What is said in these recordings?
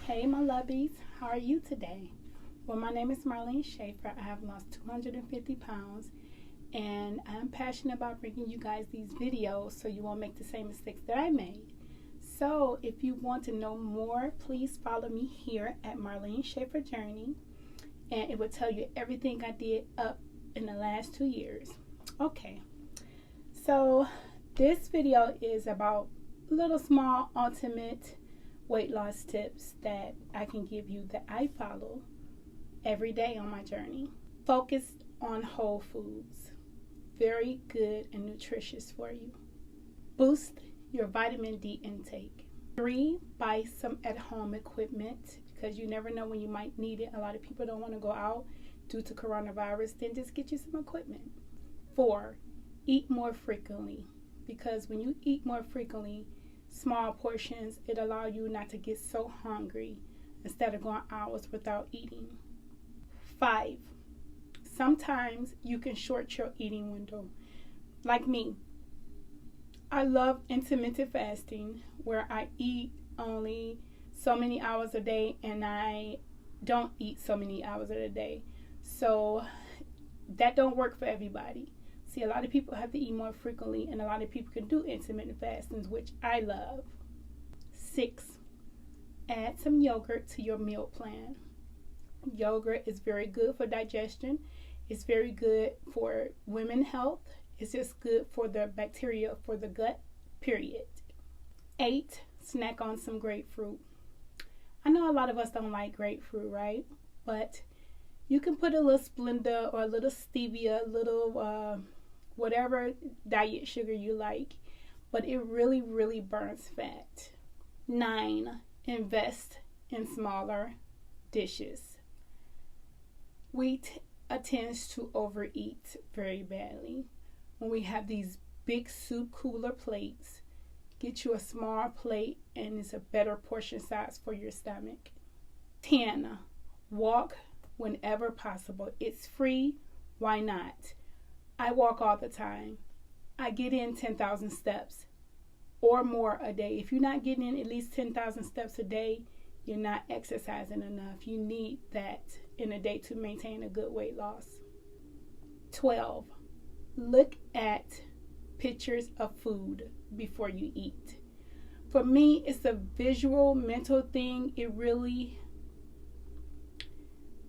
Hey my lovies, how are you today? Well, my name is Marlene Schaefer. I have lost 250 pounds and I'm passionate about bringing you guys these videos so you won't make the same mistakes that I made. So if you want to know more, please follow me here at Marlene Schaefer Journey and it will tell you everything I did up in the last 2 years. Okay, so this video is about little small ultimate weight loss tips that I can give you that I follow every day on my journey. Focus on whole foods. Very good and nutritious for you. Boost your vitamin D intake. 3, buy some at-home equipment because you never know when you might need it. A lot of people don't want to go out due to coronavirus. Then just get you some equipment. 4, eat more frequently because when you eat more frequently, small portions, it allows you not to get so hungry instead of going hours without eating. 5, sometimes you can short your eating window. Like me, I love intermittent fasting where I eat only so many hours a day and I don't eat so many hours of the day. So that don't work for everybody. See, a lot of people have to eat more frequently and a lot of people can do intermittent fastings, which I love. 6, add some yogurt to your meal plan. Yogurt is very good for digestion. It's very good for women's health. It's just good for the bacteria for the gut, period. 8, snack on some grapefruit. I know a lot of us don't like grapefruit, right? But you can put a little Splenda or a little stevia, a little whatever diet sugar you like, but it really burns fat. 9, invest in smaller dishes. We tends to overeat very badly. When we have these big soup cooler plates, get you a small plate and it's a better portion size for your stomach. 10, walk whenever possible. It's free, why not? I walk all the time. I get in 10,000 steps or more a day. If you're not getting in at least 10,000 steps a day, you're not exercising enough. You need that in a day to maintain a good weight loss. 12, look at pictures of food before you eat. For me, it's a visual, mental thing. It really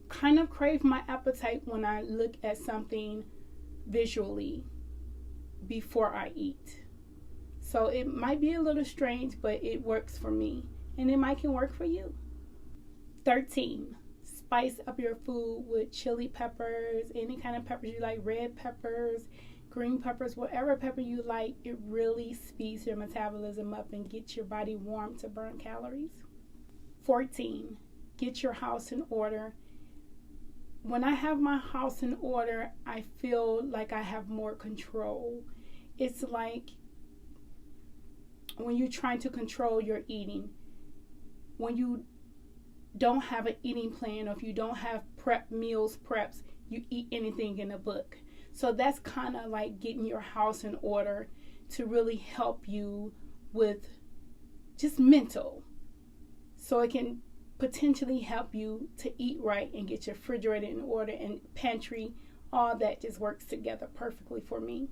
kind of craves my appetite when I look at something visually before I eat. So it might be a little strange, but it works for me and it might can work for you. 13, spice up your food with chili peppers, any kind of peppers you like, red peppers, green peppers, whatever pepper you like. It really speeds your metabolism up and gets your body warm to burn calories. 14, get your house in order. When I have my house in order, I feel like I have more control. It's like when you're trying to control your eating. When you don't have an eating plan or if you don't have meals preps, you eat anything in a book. So that's kind of like getting your house in order to really help you with just mental. So it can potentially help you to eat right and get your refrigerator in order and pantry. All that just works together perfectly for me.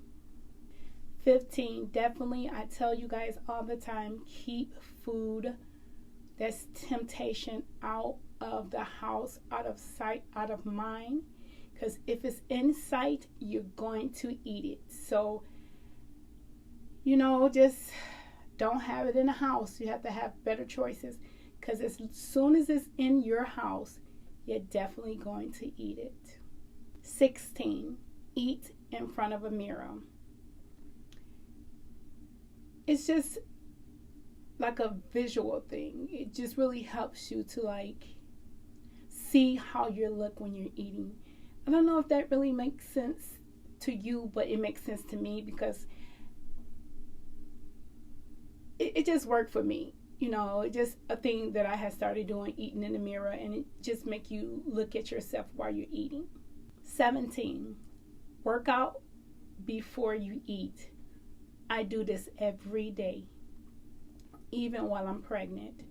15, definitely, I tell you guys all the time, keep food that's temptation out of the house, out of sight, out of mind. Because if it's in sight, you're going to eat it. So, just don't have it in the house. You have to have better choices. Because as soon as it's in your house, you're definitely going to eat it. 16, eat in front of a mirror. It's just like a visual thing. It just really helps you to see how you look when you're eating. I don't know if that really makes sense to you, but it makes sense to me because it just worked for me. It's just a thing that I had started doing, eating in the mirror, and it just make you look at yourself while you're eating. 17, work out before you eat. I do this every day, even while I'm pregnant.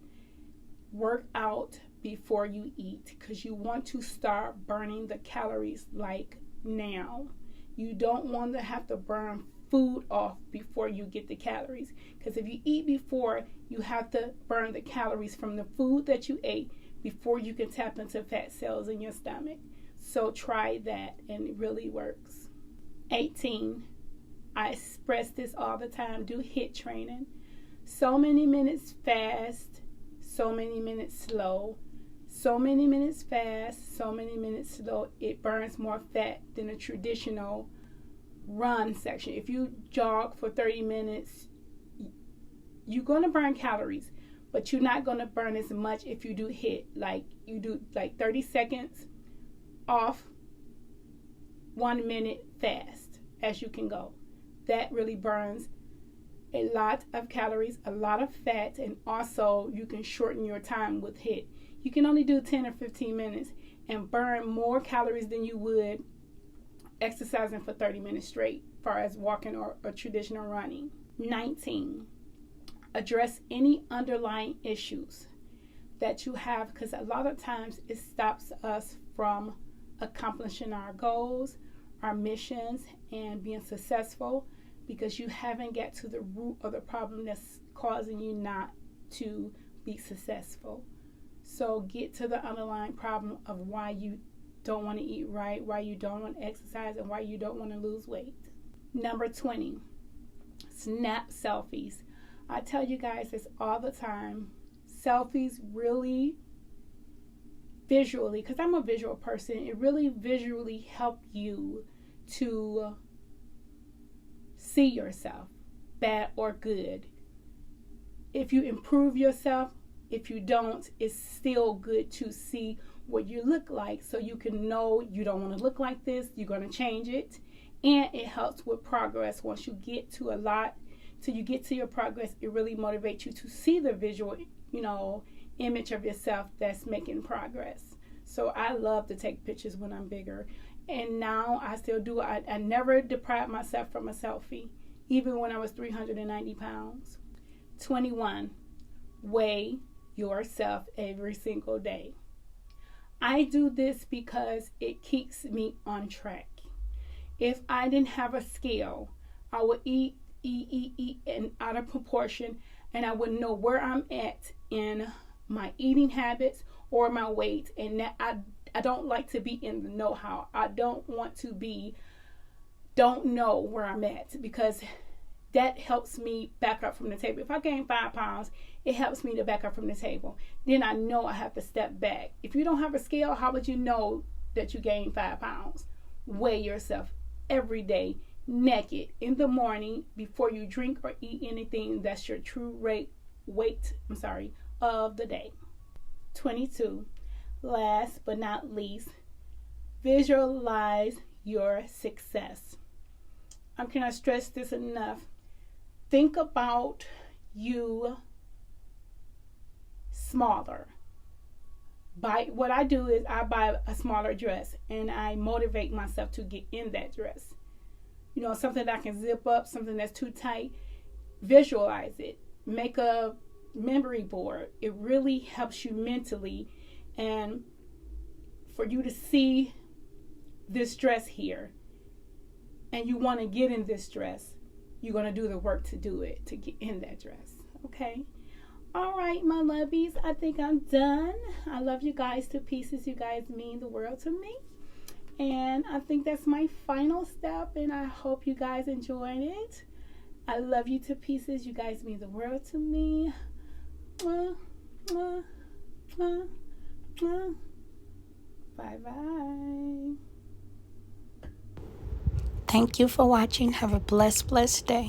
work out before you eat, because you want to start burning the calories like now. You don't want to have to burn food off before you get the calories, because if you eat before, you have to burn the calories from the food that you ate before you can tap into fat cells in your stomach. So try that, and it really works. 18, I express this all the time, do HIIT training. So many minutes fast, so many minutes slow. So many minutes fast, so many minutes slow. It burns more fat than a traditional run section. If you jog for 30 minutes, you're going to burn calories, but you're not going to burn as much if you do HIIT. Like you do like 30 seconds off, 1 minute fast as you can go. That really burns a lot of calories, a lot of fat, and also you can shorten your time with HIIT. You can only do 10 or 15 minutes and burn more calories than you would exercising for 30 minutes straight, as far as walking or traditional running. 19, address any underlying issues that you have, because a lot of times it stops us from accomplishing our goals, our missions, and being successful, because you haven't got to the root of the problem that's causing you not to be successful. So get to the underlying problem of why you don't want to eat right, why you don't want to exercise, and why you don't want to lose weight. Number 20, snap selfies. I tell you guys this all the time. Selfies really visually, because I'm a visual person, it really visually help you to see yourself, bad or good. If you improve yourself, if you don't, it's still good to see what you look like, so you can know you don't want to look like this, you're going to change it. And it helps with progress. Once you get to till you get to your progress, it really motivates you to see the visual, image of yourself that's making progress. So I love to take pictures when I'm bigger. And now I still do. I never deprived myself from a selfie, even when I was 390 pounds. 21, weigh yourself every single day. I do this because it keeps me on track. If I didn't have a scale, I would eat and out of proportion, and I wouldn't know where I'm at in my eating habits or my weight. And that I don't like to be in the know-how. I don't know where I'm at, because that helps me back up from the table. If I gain 5 pounds, it helps me to back up from the table. Then I know I have to step back. If you don't have a scale, how would you know that you gained 5 pounds? Weigh yourself every day, naked, in the morning, before you drink or eat anything. That's your true weight of the day. 22, last but not least, visualize your success. I cannot stress this enough. Think about you smaller. What I do is I buy a smaller dress, and I motivate myself to get in that dress. Something that I can zip up, something that's too tight. Visualize it. Make a memory board. It really helps you mentally, and for you to see this dress here, and you want to get in this dress, you're going to do the work to do it, to get in that dress. Okay? All right, my lovies, I think I'm done. I love you guys to pieces. You guys mean the world to me. And I think that's my final step, and I hope you guys enjoyed it. I love you to pieces. You guys mean the world to me. Bye-bye. Thank you for watching. Have a blessed day.